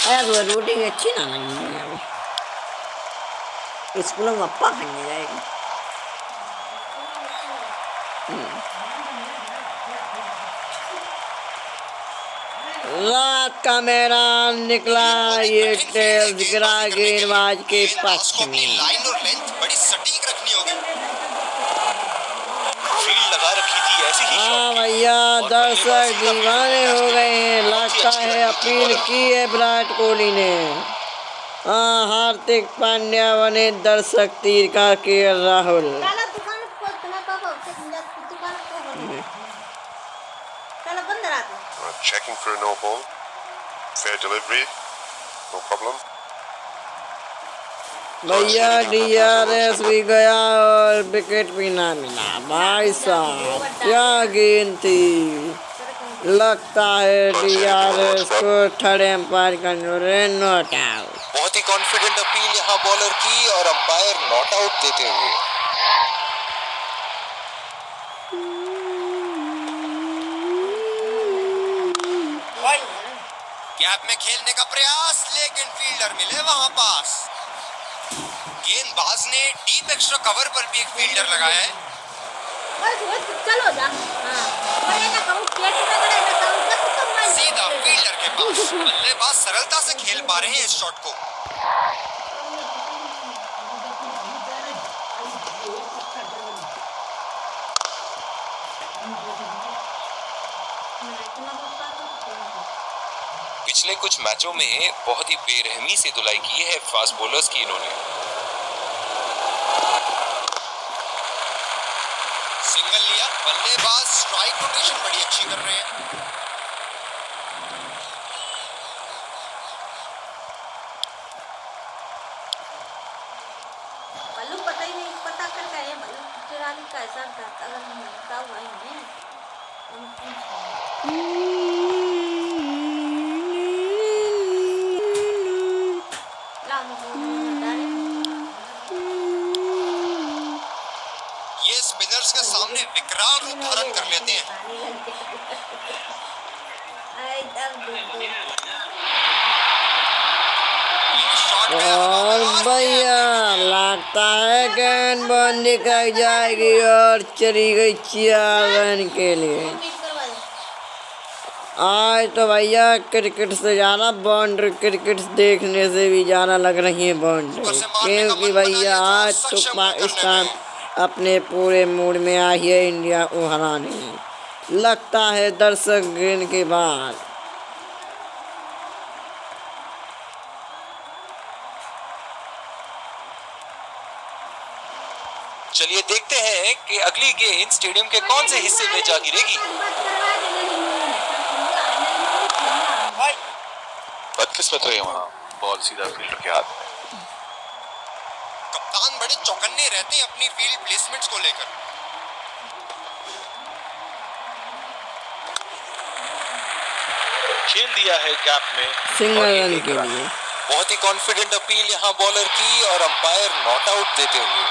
यार वो रोटी अच्छी ना लगी मुझे अभी। स्कूल में अप्पा खाने जाएगी। रात का मैदान निकला, ये टेल्स गिरा गेंदबाज के पक्ष में। लाइन और लेंथ बड़ी सटीक रखनी होगी। फील्ड लगा रखी थी ऐसी ही। हाँ भैया, दर्शक दीवाने हो गए हैं। लगता है अपील की है विराट कोहली ने। हाँ, हार्दिक पांड्या बने दर्शक तीर का के Rahul. Checking for a no ball. Fair delivery. No problem. भैया DRS भी गया और विकेट भी ना मिला। भाई साहब क्या गेंद थी। लगता है DRS को थर्ड एम्पायर का नॉट आउट। बहुत ही कॉन्फिडेंट अपील यहाँ बॉलर की और अंपायर नॉट आउट देते हुए। गैप में खेलने का प्रयास, लेकिन फील्डर मिले वहां पास। गेंदबाज ने डीप एक्स्ट्रा कवर पर भी एक फील्डर लगाया है। चलो जा। सीधा फील्डर के पास। बल्लेबाज सरलता से खेल पा रहे हैं इस शॉट को। पिछले कुछ मैचों में बहुत ही बेरहमी से धुलाई की है फास्ट बॉलर्स की इन्होंने। सिंगल लिया, बल्लेबाज स्ट्राइक रोटेशन बड़ी अच्छी कर रहे हैं। बल्लू पता ही नहीं, पता कर गए बल्लू चिरानी कैसा करता, अगर मिलता हुआ ही नहीं ये स्पिनर्स के सामने विकराल रूप धारण कर लेते हैं। और भैया लगता है गेंदबाजी निकल जाएगी और चली गई 4 रन के लिए। आज तो भैया क्रिकेट से ज़्यादा बाउंड्री, क्रिकेट देखने से भी ज़्यादा लग रही है बाउंड्री, क्योंकि भैया आज तो पाकिस्तान अपने पूरे मूड में आई है इंडिया को हराने। लगता है दर्शक गेंद के बाद। चलिए देखते हैं कि अगली गेंद स्टेडियम के कौन से हिस्से में जा गिरेगी। बदकिस्मत रही वहाँ, बॉल सीधा फील्डर के हाथ में। कप्तान बड़े चौकन्ने रहते हैं अपनी फील्ड प्लेसमेंट्स को लेकर। खेल दिया है गैप में सिंगल रन के लिए। बहुत ही कॉन्फिडेंट अपील यहाँ बॉलर की और अंपायर नॉट आउट देते हुए।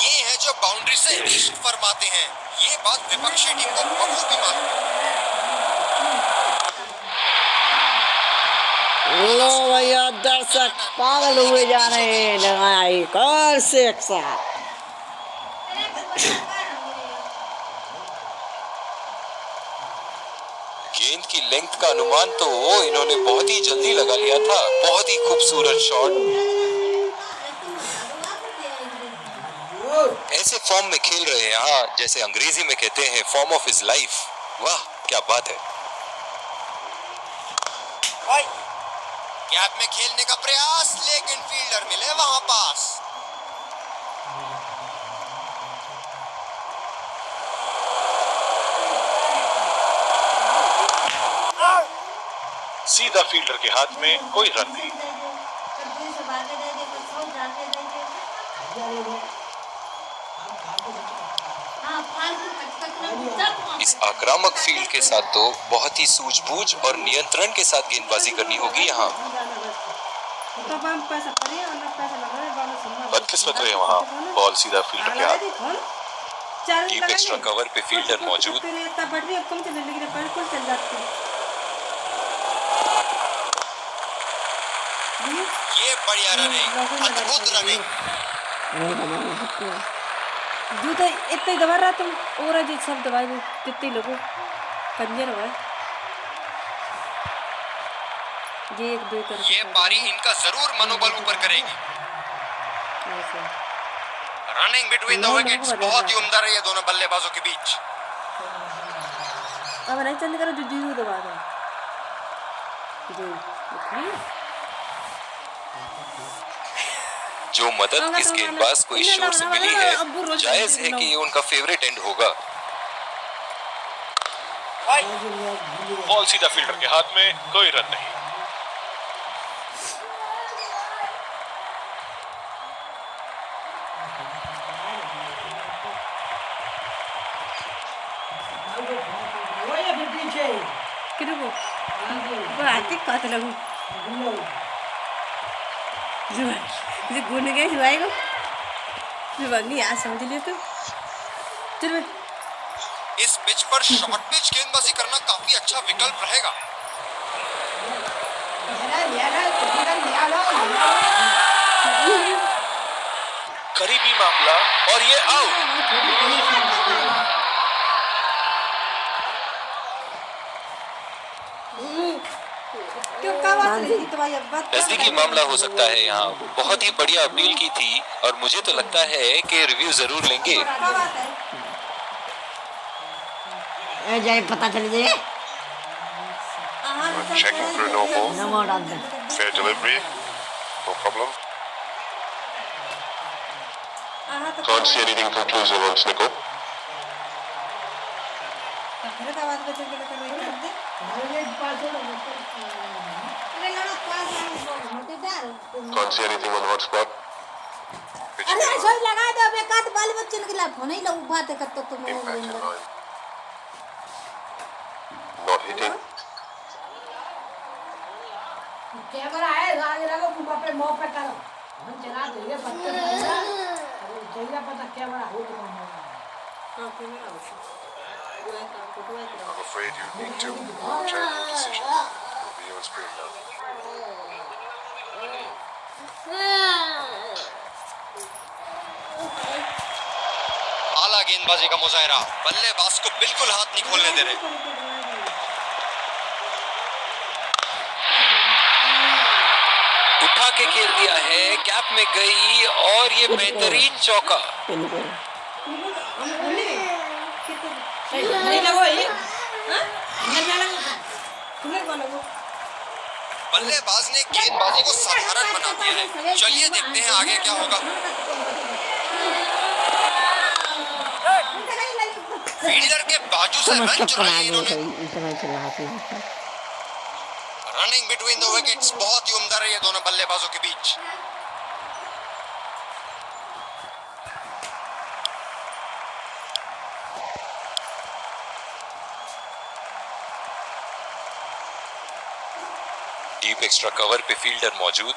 ये है जो बाउंड्री से इश्क फरमाते हैं। ये बात विपक्षी टीम को बखूबी मालूम है। लो भैया, दर्शक पागल हुए जा रहे हैं। लगाया एक और सिक्सा। गेंद की लेंथ का अनुमान तो इन्होंने बहुत ही जल्दी लगा लिया था। बहुत ही खूबसूरत शॉट। ऐसे फॉर्म में खेल रहे हैं यहाँ, जैसे अंग्रेजी में कहते हैं फॉर्म ऑफ हिज लाइफ। वाह क्या बात है। गैप में खेलने का प्रयास, लेकिन फील्डर मिले वहां पास। सीधा फील्डर के हाथ में, कोई रन नहीं। इस आक्रामक फील्ड के साथ तो बहुत ही सूझबूझ और नियंत्रण के साथ गेंदबाजी करनी होगी यहाँ। किस्मत रहे वहाँ, बॉल सीधा फील्डर के हाथ। डीप एक्स्ट्रा कवर पे फील्डर मौजूद। ये बढ़िया रनिंग, अद्भुत रनिंग। जो तो इतना ही दबा रहा तुम और अजीत सब दबाए कितने लोगों कंजर हुआ है। ये एक दो कर ये पारी इनका जरूर मनोबल ऊपर करेगी। रनिंग बिटवीन द विकेट्स बहुत ही उम्दा रही है दोनों बल्लेबाजों के बीच। अब नहीं चंद करो जो जीरो दबा दो जो जो मदद इस गेंदबाज को इस शॉट से मिली है, जायज है कि ये उनका फेवरेट एंड होगा। बॉल सीधा फील्डर के हाथ में, कोई रन नहीं। गुन गए जुआएगा जुआनी आज समझ लिया तो चल इस पिच पर शॉर्ट पिच गेंदबाजी करना काफी अच्छा विकल्प रहेगा। करीबी मामला और ये आउट। नजदीकी मामला हो सकता है यहाँ। बहुत ही बढ़िया अपील की थी और मुझे तो लगता है कि रिव्यू जरूर लेंगे। जाए पता चल जाए। Checking through no ball. No more on that. Fair delivery. No problem. Can't see anything conclusive on Snicko. Can't see anything on hotspot. Pitch अरे came सोई लगा दो बे काट बाल बच्चन के लिए फोन ही ना उठा दे करतो तुम impact in line. Not hitting. Camera है आगे लगो तुम अपने मुंह पे करो हम चला देंगे बच्चे चाहिए पता कैमरा हो तो I'm afraid you need to change your decision. It'll be on screen now. आला गेंदबाजी का मुजाहरा, बल्लेबाज को बिल्कुल हाथ नहीं खोलने दे रहे। उठा के खेल दिया है, कैप में गई और ये बेहतरीन चौका। नहीं लगो ये हां नहीं लगो तुम्हें कौन लगो बल्लेबाज ने गेंदबाजी को साधारण बना दिया है। चलिए देखते हैं आगे क्या होगा। फील्डर के बाजू से रन चुराए इन्होंने। रनिंग बिटवीन द विकेट्स बहुत ही उम्दा रही है दोनों बल्लेबाजों के बीच। डीप एक्स्ट्रा कवर पे फील्डर मौजूद।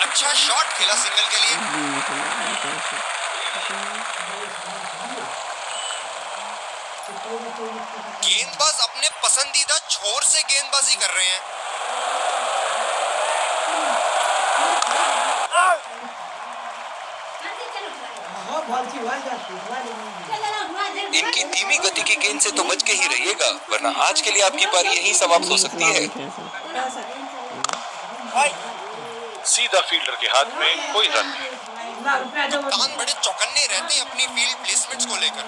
अच्छा शॉट खेला सिंगल के लिए। गेंदबाज अपने पसंदीदा छोर से गेंदबाजी कर रहे हैं। इनकी धीमी गति की गेंद से तो बच के ही रहिएगा, वरना आज के लिए आपकी पारी यहीं समाप्त हो सकती है। सीधा फील्डर के हाथ में, कोई रन नहीं। कप्तान बड़े चौकन्ने रहते हैं अपनी फील्ड प्लेसमेंट्स को लेकर।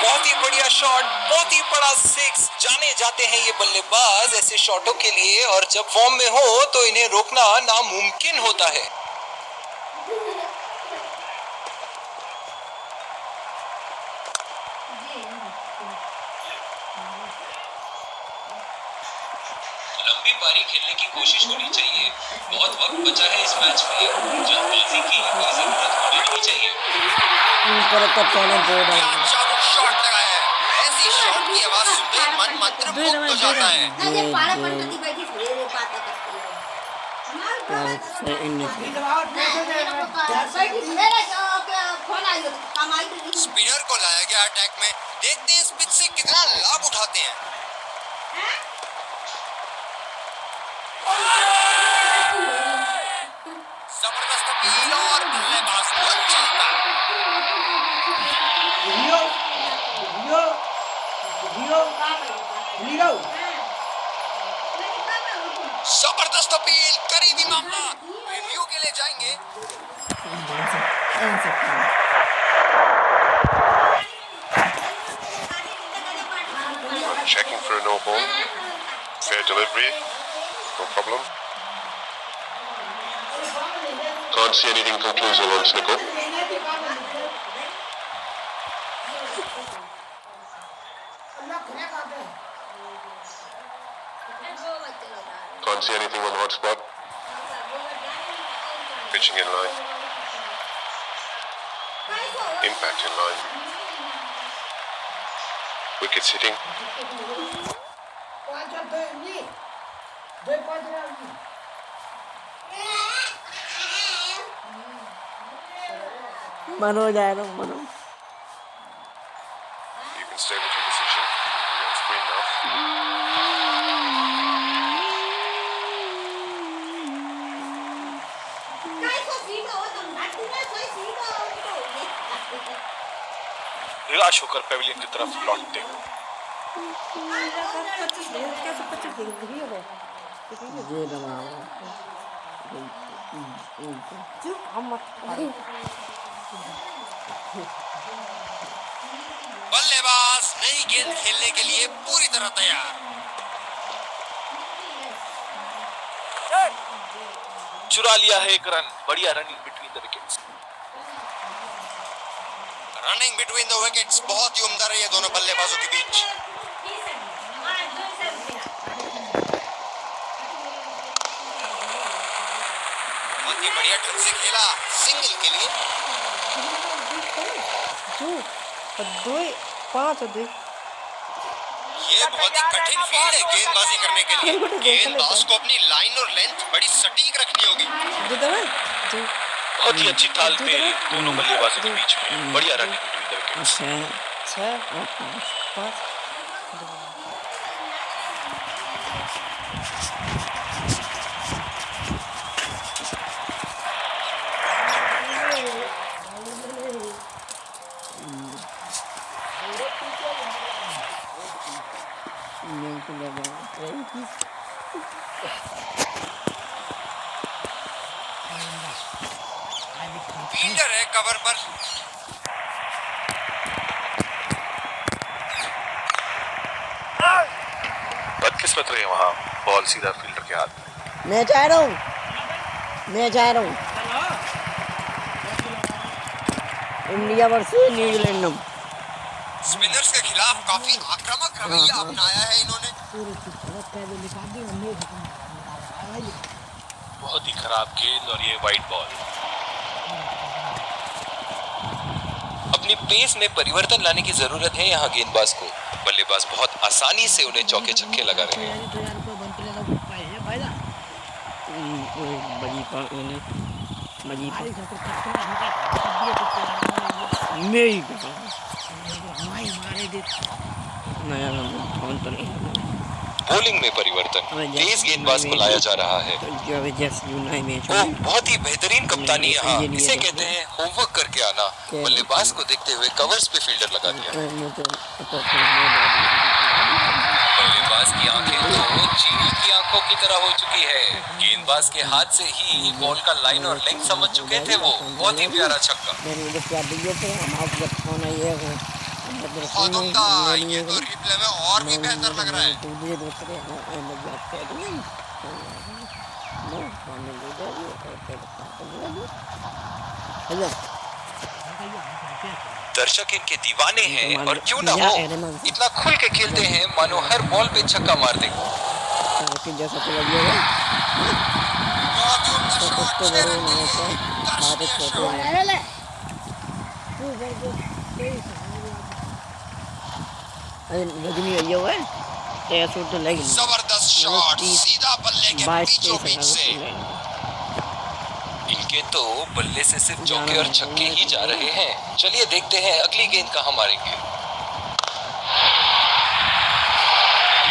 बहुत ही बढ़िया शॉट, बहुत ही बड़ा सिक्स। जाने जाते हैं ये बल्लेबाज ऐसे शॉटों के लिए, और जब फॉर्म में हो तो इन्हें रोकना नामुमकिन होता है। लंबी पारी खेलने की कोशिश होनी चाहिए। बहुत वक्त बचा है इस मैच में, जल्दबाजी की कोई जरूरत होनी नहीं चाहिए। ऊपर तक पहले दो क्या डाल जादू शॉट लगाया है। ऐसी शॉट की आवाज सुनते ही मन मंत्रमुग्ध हो जाता है। ना ये पाड़े पंडित की बैठी थोड़ी देर बातें करती है हमारे से इन स्पिनर को लाया गया अटैक में। देखते हैं इस पिच से कितना लाभ उठाते हैं। जबरदस्त अपील और बल्लेबाज को चलता। जबरदस्त अपील, करीबी मामला, रिव्यू के लिए जाएंगे। Checking for a no ball. Fair delivery. No problem. Can't see anything conclusive on Snicko. Can't see anything on the hot spot. Pitching in line. Impact in line. Wickets hitting. मनो जा रहा हूँ मनो You can stay with your decision. You're on screen now. निराश होकर Pavilion की तरफ लौटते हुए। ये दबा बल्लेबाज नई गेंद खेलने के लिए पूरी तरह तैयार। चुरा लिया है एक रन। बढ़िया running between the wickets. Running between the wickets बहुत ही उम्दा रही है दोनों बल्लेबाजों के बीच। बहुत ही बढ़िया ढंग से खेला सिंगल के लिए। ये बहुत ही कठिन फील्ड है गेंदबाजी करने के लिए। गेंदबाज को अपनी लाइन और लेंथ बड़ी सटीक रखनी होगी। बहुत ही अच्छी तालमेल दोनों बल्लेबाजों के बीच में। बढ़िया running between the wickets. Fielder है कवर पर। बदकिस्मत रही वहां, बॉल सीधा फील्डर के हाथ में। मैं चाह रहा हूँ इंडिया वर्सेस न्यूजीलैंड। स्पिनर्स के खिलाफ काफी आक्रामक रवैया अपनाया है इन्होंने। बहुत ही खराब गेंद और ये वाइड बॉल। अपनी पेस में परिवर्तन लाने की जरूरत है यहाँ गेंदबाज को। बल्लेबाज बहुत आसानी से उन्हें चौके छक्के लगा रहे हैं। बॉलिंग में परिवर्तन, तेज गेंदबाज को लाया जा रहा है। वो बहुत ही बेहतरीन कप्तानी यहाँ, इसे कहते हैं होमवर्क करके आना। बल्लेबाज को देखते हुए कवर्स पे फील्डर लगा दिया। बल्लेबाज की आंखें तो चीनी की आंखों की तरह हो चुकी है। गेंदबाज के हाथ से ही बॉल का लाइन और लेंथ समझ चुके थे वो। बहुत ही प्यारा छक्का। बहुत उम्दा, ये तो रिप्ले में और भी बेहतर लग रहा है। दर्शक इनके दीवाने हैं और क्यों ना हो, इतना खुल के खेलते हैं मानो हर बॉल पे छक्का मार देंगे। सर्किट जैसा चला गया तो कुछ तो बड़े नहीं है सारे छोटे हैं रजनी भैया हुआ है सूट तो लगी जबरदस्त शॉट सीधा बल्ले के बीचों बीच से। इनके तो बल्ले से सिर्फ चौके और छक्के ही जा रहे हैं। चलिए देखते हैं अगली गेंद कहां मारेंगे।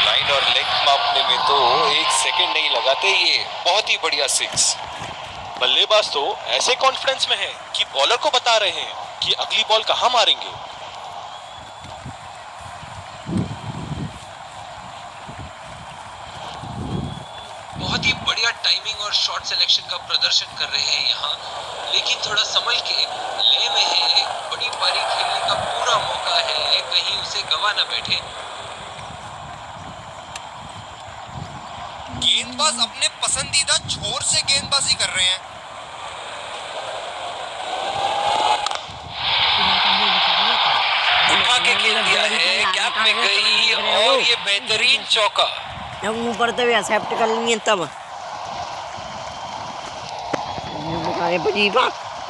लाइन और लेंथ मापने में तो 1 सेकंड नहीं लगाते ये। बहुत ही बढ़िया 6। बल्लेबाज तो ऐसे कॉन्फिडेंस में है कि बॉलर को बता रहे हैं कि अगली बॉल कहां मारेंगे। बहुत ही बढ़िया टाइमिंग और शॉट सिलेक्शन का प्रदर्शन कर रहे हैं यहाँ, लेकिन थोड़ा संभल के ले में है। बड़ी पारी खेलने का पूरा मौका है, कहीं उसे गवा न बैठे। गेंदबाज अपने पसंदीदा छोर से गेंदबाजी कर रहे हैं। उठा के खेल दिया है, गैप में गई और ये बेहतरीन चौका। जब ऊपर तब एक्सेप्ट कर लिए तब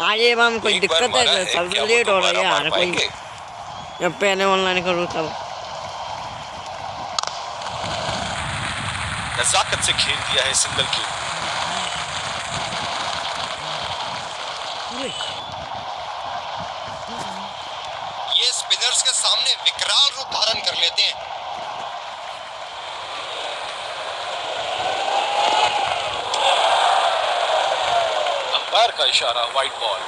आगे हम कोई दिक्कत है सब लेट हो रहा है यार। कोई जब पहले ऑनलाइन करूँ तब नजाकत से खेल दिया है सिंगल किक। ये स्पिनर्स के सामने विकराल रूप धारण कर लेते हैं। अंपायर का इशारा, वाइड बॉल।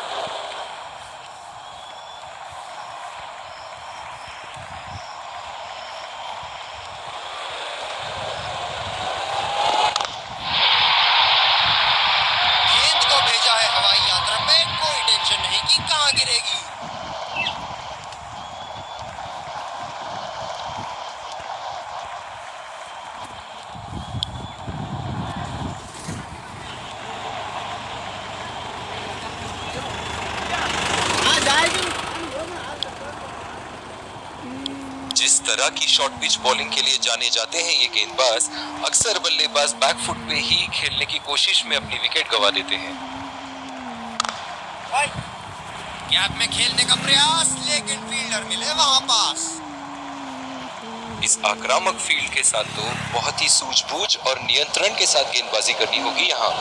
गेंद को भेजा है हवाई यात्रा पे, कोई टेंशन नहीं कि कहां गिरेगी। जिस तरह की शॉर्ट पिच बॉलिंग के लिए जाने जाते हैं ये गेंदबाज, अक्सर बल्लेबाज बैकफुट पे ही खेलने की कोशिश में अपनी विकेट गंवा देते हैं। गैप में खेलने का प्रयास, लेकिन फील्डर मिले वहां पास। इस आक्रामक फील्ड के साथ तो बहुत ही सूझबूझ और नियंत्रण के साथ गेंदबाजी करनी होगी यहाँ।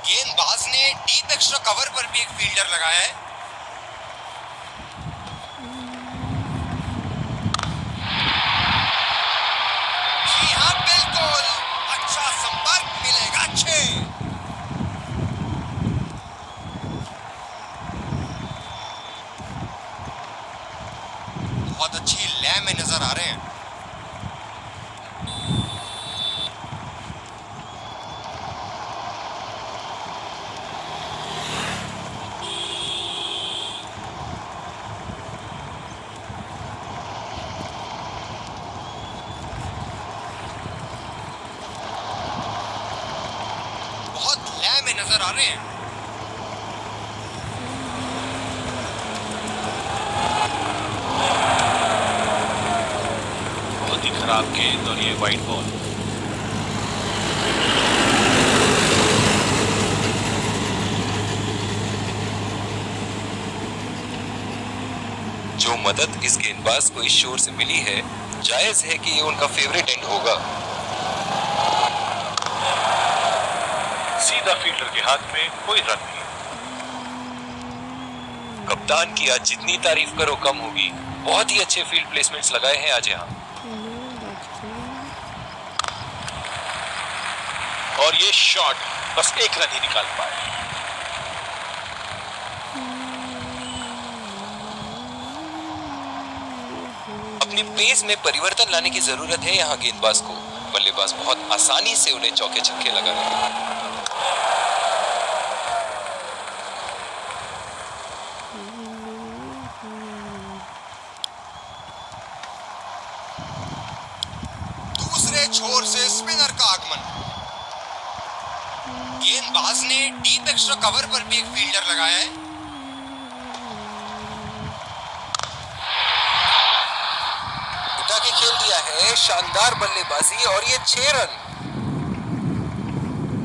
गेंदबाज ने डीप एक्स्ट्रा कवर पर भी एक फील्डर लगाया है। जी हाँ बिल्कुल, अच्छा संपर्क मिलेगा 6। बहुत अच्छी लय में नजर आ रहे हैं। बहुत लय में नजर आ रहे हैं। बहुत ही खराब गेंद और ये वाइड बॉल। जो मदद इस गेंदबाज को इस शोर से मिली है, जायज है कि ये उनका फेवरेट एंड होगा। सीधा फील्डर के हाथ में, कोई रन नहीं। कप्तान की आज जितनी तारीफ करो कम होगी। बहुत ही अच्छे फील्ड प्लेसमेंट्स लगाए हैं आज यहाँ। और ये शॉट बस 1 रन ही निकाल पाए। अपनी पेस में परिवर्तन लाने की जरूरत है यहाँ गेंदबाज को। बल्लेबाज बहुत आसानी से उन्हें चौके छक्के लगा रहे हैं। दूसरे छोर से स्पिनर का आगमन। गेंदबाज ने डीप एक्स्ट्रा कवर पर भी एक फील्डर लगाया है। उठा के खेल दिया है, शानदार बल्लेबाजी और ये 6 रन।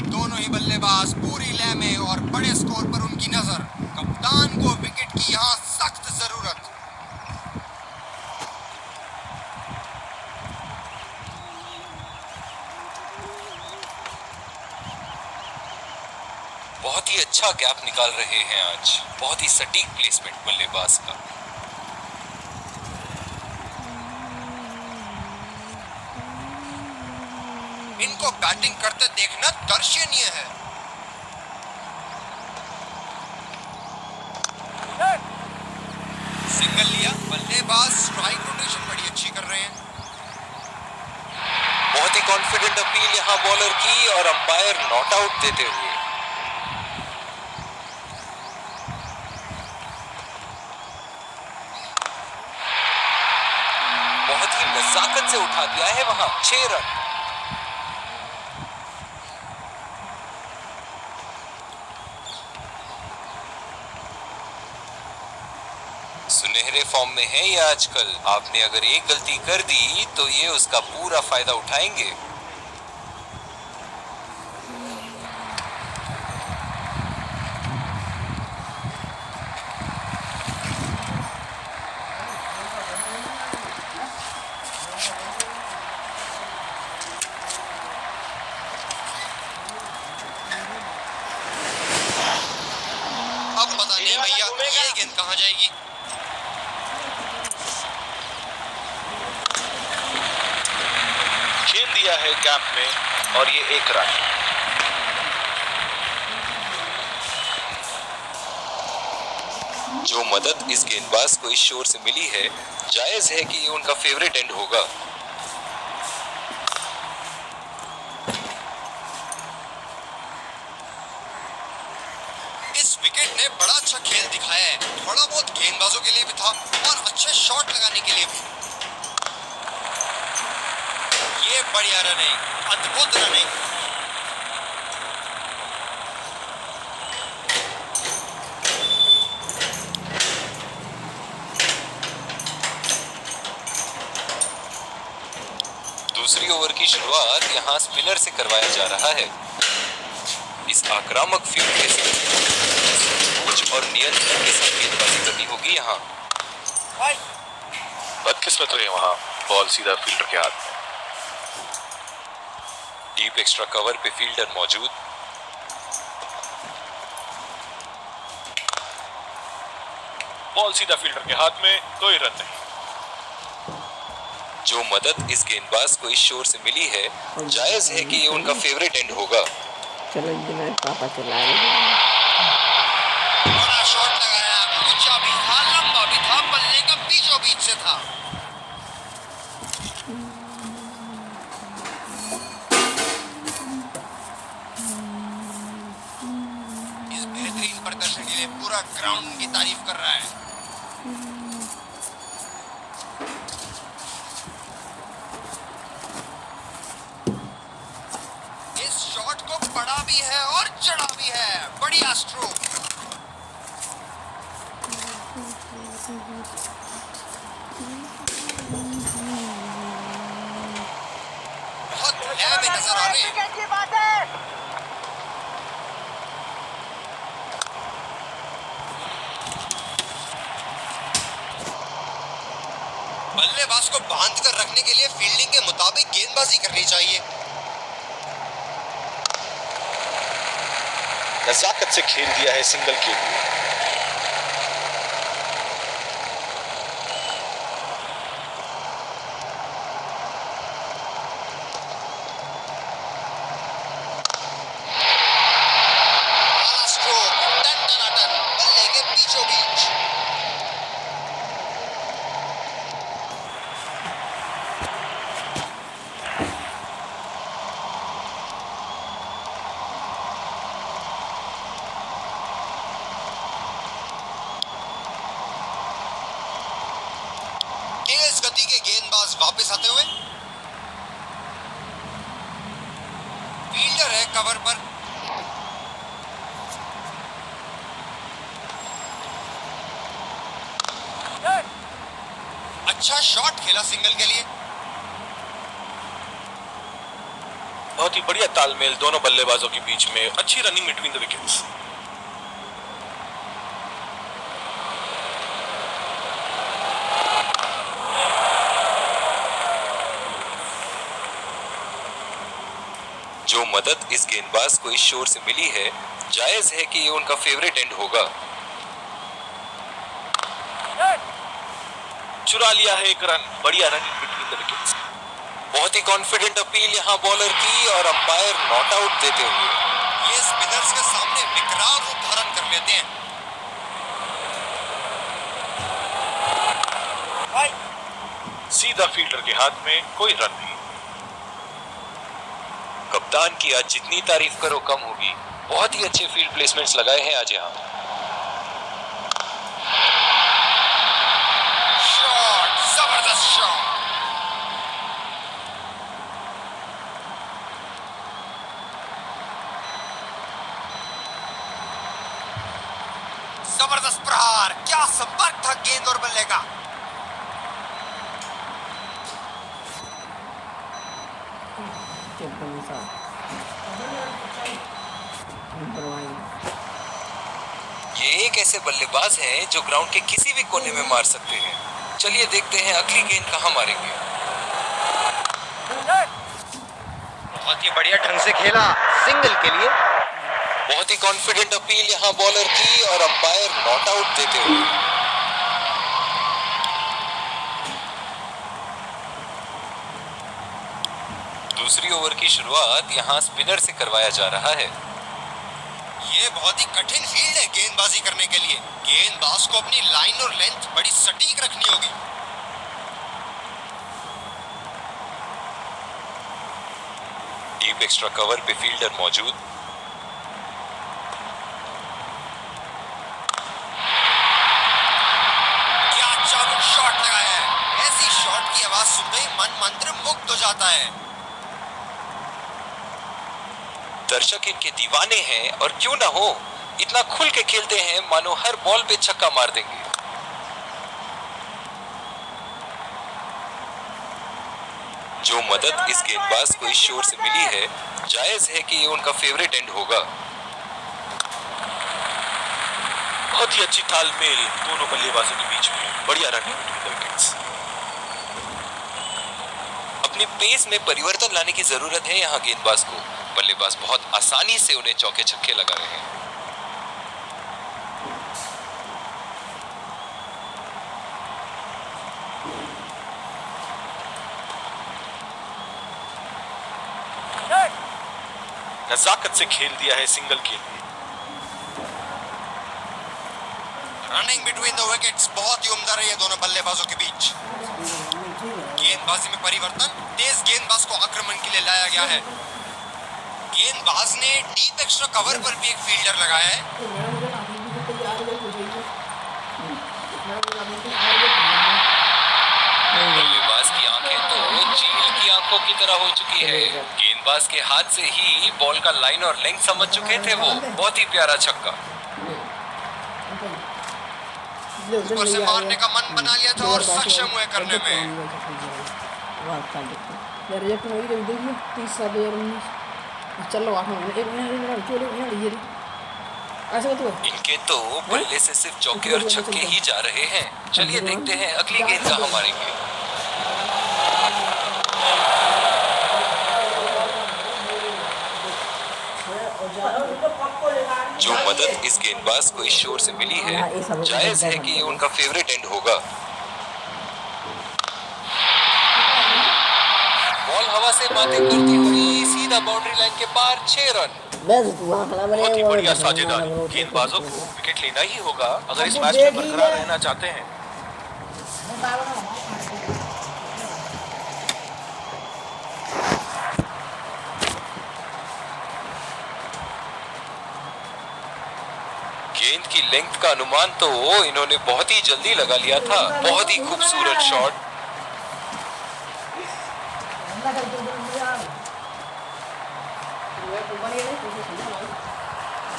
दोनों ही बल्लेबाज पूरी लय में और बड़े स्कोर पर उनकी नजर। कप्तान को विकेट की यहाँ सख्त जरूरत। बहुत ही अच्छा गैप निकाल रहे हैं आज। बहुत ही सटीक प्लेसमेंट बल्लेबाज का। इनको बैटिंग करते देखना दर्शनीय है। सिंगल लिया, बल्लेबाज स्ट्राइक रोटेशन बड़ी अच्छी कर रहे हैं। बहुत ही कॉन्फिडेंट अपील यहां बॉलर की और अंपायर नॉट आउट देते हुए। बहुत ही नजाकत से उठा दिया है वहां 6 रन। सुनहरे फॉर्म में है ये आजकल। आपने अगर एक गलती कर दी तो ये उसका पूरा फायदा उठाएंगे। अब पता नहीं भैया ये गेंद कहां जाएगी। खेल दिया है गैप में और ये 1 रन। जो मदद इस गेंदबाज को इस शोर से मिली है, जायज है कि ये उनका फेवरेट एंड होगा। इस विकेट ने बड़ा अच्छा खेल दिखाया है। थोड़ा बहुत गेंदबाजों के लिए भी था और अच्छे शॉट लगाने के लिए भी। ये बढ़िया रनिंग, अद्भुत रनिंग। दूसरी ओवर की शुरुआत यहां स्पिनर से करवाया जा रहा है। इस आक्रामक फील्ड के सोच और नियंत्रण के साथ गेंदबाजी करनी होगी यहां। बदकिस्मत रही वहां, बॉल सीधा फील्डर के हाथ में। डीप एक्स्ट्रा कवर पे फील्डर मौजूद। बॉल सीधा फील्डर के हाथ में, कोई रन नहीं। जो मदद इस गेंदबाज को इस शोर से मिली है, जायज है कि ये उनका फेवरेट एंड होगा। चलो ये मेरे पापा चला बड़ा शॉट लगाया, ऊंचा भी था, लंबा भी था, बल्ले का बीचों बीच से था। इस बेहतरीन प्रदर्शन के लिए पूरा ग्राउंड की तारीफ कर रहा है। इस शॉट को पड़ा भी है और चढ़ा भी है। बढ़िया स्ट्रोक। बहुत लय में नजर आ रहे हैं। बल्लेबाज को बांध कर रखने के लिए फील्डिंग के मुताबिक गेंदबाजी करनी चाहिए। नजाकत से खेल दिया है सिंगल के लिए। स्ट्रोक, टन टनाटन, बल्ले के बीचों बीच। तेज गति के गेंदबाज वापस आते हुए। फील्डर है कवर पर। अच्छा शॉट खेला सिंगल के लिए। बहुत ही बढ़िया तालमेल दोनों बल्लेबाजों के बीच में, अच्छी रनिंग बिटवीन द विकेट्स। जो मदद इस गेंदबाज को इस शोर से मिली है, जायज है कि ये उनका फेवरेट एंड होगा। चुरा लिया है एक रन, बढ़िया रनिंग बिटवीन द विकेट्स। बहुत ही कॉन्फिडेंट अपील यहाँ बॉलर की और अंपायर नॉट आउट देते हुए। ये स्पिनर्स के सामने विकराल रूप धारण कर लेते हैं। सीधा फील्डर के हाथ में, कोई रन नहीं। कप्तान की आज जितनी तारीफ करो कम होगी। बहुत ही अच्छे फील्ड प्लेसमेंट्स लगाए हैं आज यहाँ। शॉट, जबरदस्त शॉट। जबरदस्त प्रहार, क्या संपर्क था गेंद और बल्ले का। ये एक ऐसे बल्लेबाज हैं जो ग्राउंड के किसी भी कोने में मार सकते हैं। चलिए देखते हैं अगली गेंद कहां मारेंगे। बहुत ही बढ़िया ढंग से खेला सिंगल के लिए। बहुत ही कॉन्फिडेंट अपील यहाँ बॉलर की और अंपायर नॉट आउट देते हुए। दूसरी ओवर की शुरुआत यहाँ स्पिनर से करवाया जा रहा है। ये बहुत ही कठिन फील्ड है गेंदबाजी करने के लिए। गेंदबाज को अपनी लाइन और लेंथ बड़ी सटीक रखनी होगी। डीप एक्स्ट्रा कवर पे फील्डर मौजूद। क्या चाबुक शॉट लगाया है। ऐसी शॉट की आवाज सुनते ही मन मंत्रमुग्ध हो जाता है। दर्शक इनके दीवाने हैं और क्यों ना हो, इतना खुल के खेलते हैं मानो हर बॉल पे छक्का मार देंगे। जो मदद इस गेंदबाज को इस शोर से मिली है, जायज है कि ये उनका फेवरेट एंड होगा। बहुत ही अच्छी तालमेल दोनों बल्लेबाजों के बीच में, बढ़िया रनिंग बिटवीन द विकेट्स। अपने पेस में परिवर्तन लाने की जरूरत है यहाँ गेंदबाज को। बल्लेबाज बहुत आसानी से उन्हें चौके छक्के लगा रहे हैं। नजाकत से खेल दिया है सिंगल के लिए। रनिंग बिटवीन द विकेट्स बहुत ही उम्दा रही है दोनों बल्लेबाजों के बीच। गेंदबाजी में परिवर्तन, तेज गेंदबाज को आक्रमण के लिए लाया गया है। गेंदबाज ने डीप एक्स्ट्रा कवर पर भी एक फील्डर लगाया है। बल्लेबाज की आंखें तो चील की आंखों की तरह हो चुकी है। गेंदबाज के हाथ से ही बॉल का लाइन और लेंथ समझ चुके थे वो। बहुत ही प्यारा छक्का। ऊपर से मारने का मन बना लिया था और सक्षम हुए करने में। इनके तो बल्ले से सिर्फ चौके और छक्के ही जा रहे हैं। चलिए देखते हैं अगली गेंद कहां मारेंगे। जो मदद इस गेंदबाज को इस शोर से मिली है, जायज है कि ये उनका फेवरेट एंड होगा। बॉल हवा से बातें करती हुई सीधा बाउंड्री लाइन के पार 6 रन। बहुत ही बढ़िया साझेदारी। गेंदबाजों को विकेट लेना ही होगा अगर इस मैच में बरकरार रहना चाहते हैं। गेंद की लेंथ का अनुमान तो इन्होंने बहुत ही जल्दी लगा लिया था। बहुत ही खूबसूरत शॉट।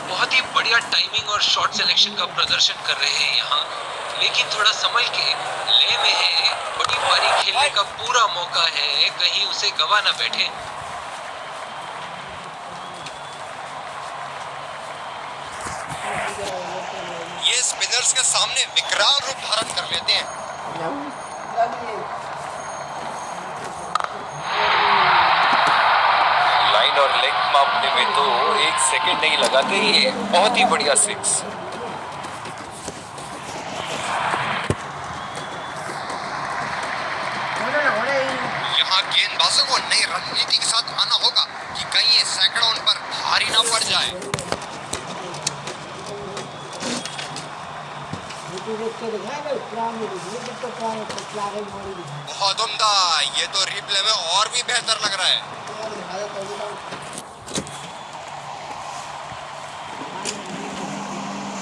बहुत ही बढ़िया टाइमिंग और शॉट सिलेक्शन का प्रदर्शन कर रहे हैं यहाँ, लेकिन थोड़ा संभल के लय में है, बड़ी पारी खेलने का पूरा मौका है, कहीं उसे गवा न बैठे। ये स्पिनर्स के सामने विकराल रूप धारण कर लेते हैं। लाइन और लेग मापने में तो 1 सेकंड नहीं लगाते, ये बहुत ही बढ़िया सिक्स। यहाँ गेंदबाजों को नई रणनीति के साथ आना होगा कि कहीं ये सैकड़ों उन पर भारी ना पड़ जाए। बहुत उम्दा, ये तो रिप्ले में और भी बेहतर लग रहा है।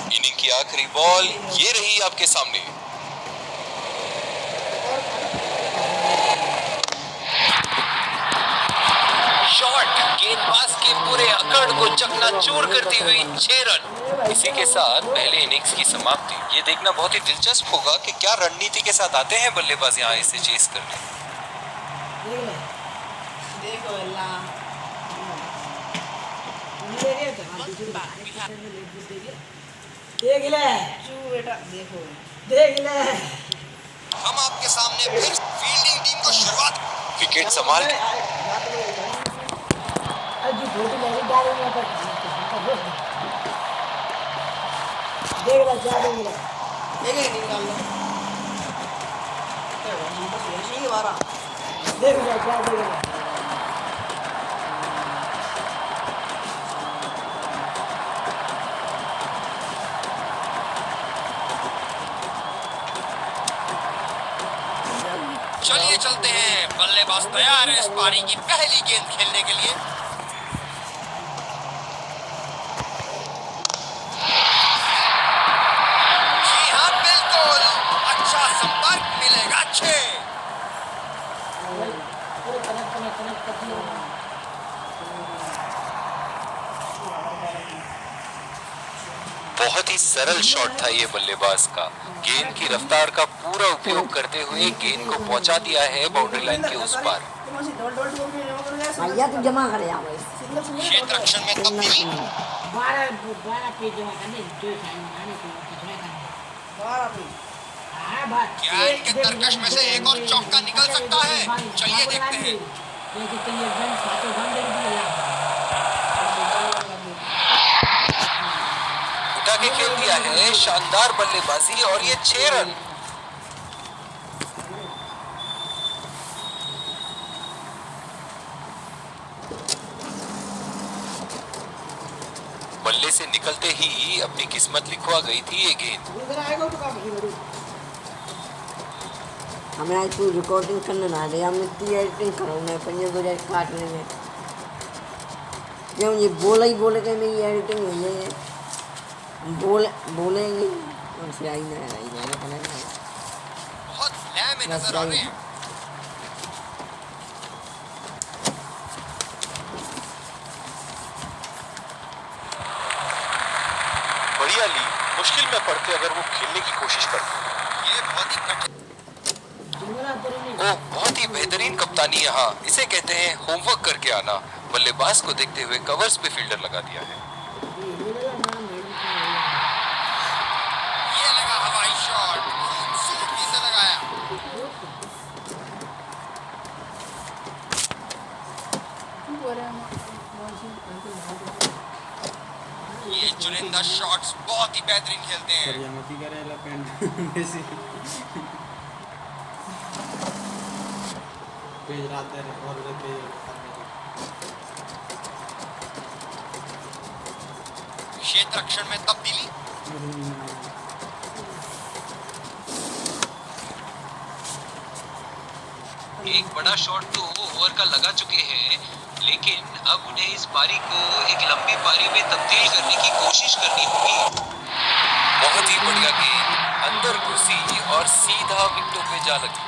इनिंग की आखिरी बॉल ये रही आपके सामने। शॉट गेंदबाज के पूरे अकड़ को चकनाचूर करती हुई 6 रन। इसी के साथ पहले इनिंग्स की समाप्ति। ये देखना बहुत ही दिलचस्प होगा कि क्या रणनीति के साथ आते हैं बल्लेबाज यहाँ इसे चेस करने। हम आपके सामने फिर फील्डिंग टीम को शुरुआत। विकेट संभाल चलिए चलते हैं, बल्लेबाज तैयार है इस पारी की पहली गेंद खेलने के लिए। जी हाँ बिल्कुल, अच्छा संपर्क मिलेगा 6। बहुत ही सरल शॉट था ये बल्लेबाज का। गेंद की रफ्तार का पूरा उपयोग करते हुए गेंद को पहुंचा दिया है बाउंड्री लाइन के उस पार। भैया तू जमा करे क्षेत्र रक्षण में तब्दीली। क्या इनके तरकश में से एक और चौका निकल सकता है? चलिए देखते हैं। उठा के खेल दिया है, शानदार बल्लेबाजी और ये 6 रन। बल्ले से निकलते ही अपनी किस्मत लिखवा गई थी ये गेंद। हमें आज तू रिकॉर्डिंग करने ना दे, हम इतनी एडिटिंग करूँ मैं पंजे बजाय काटने में। क्यों ये बोले के मेरी एडिटिंग हुई है, बोलेंगे उनसे आई ना बहुत लय में नजर आ रहे हैं। बढ़िया ली, मुश्किल में पड़ते अगर वो खेलने की कोशिश करते। ये बहुत ही कठिन। बहुत ही बेहतरीन कप्तानी यहाँ, इसे कहते हैं होमवर्क करके आना। बल्लेबाज को देखते हुए कवर्स पे फील्डर लगा दिया है। ये लगा हवाई शॉट, खूबसूरती से लगाया। ये चुनिंदा शॉट्स बहुत ही बेहतरीन खेलते हैं। क्षेत्र रक्षण में तब्दीली। एक बड़ा शॉट तो ओवर का लगा चुके हैं, लेकिन अब उन्हें इस पारी को एक लंबी पारी में तब्दील करने की कोशिश करनी होगी। बहुत ही बढ़िया गेंद, अंदर घुसी और सीधा विकेटों पे जा लगी।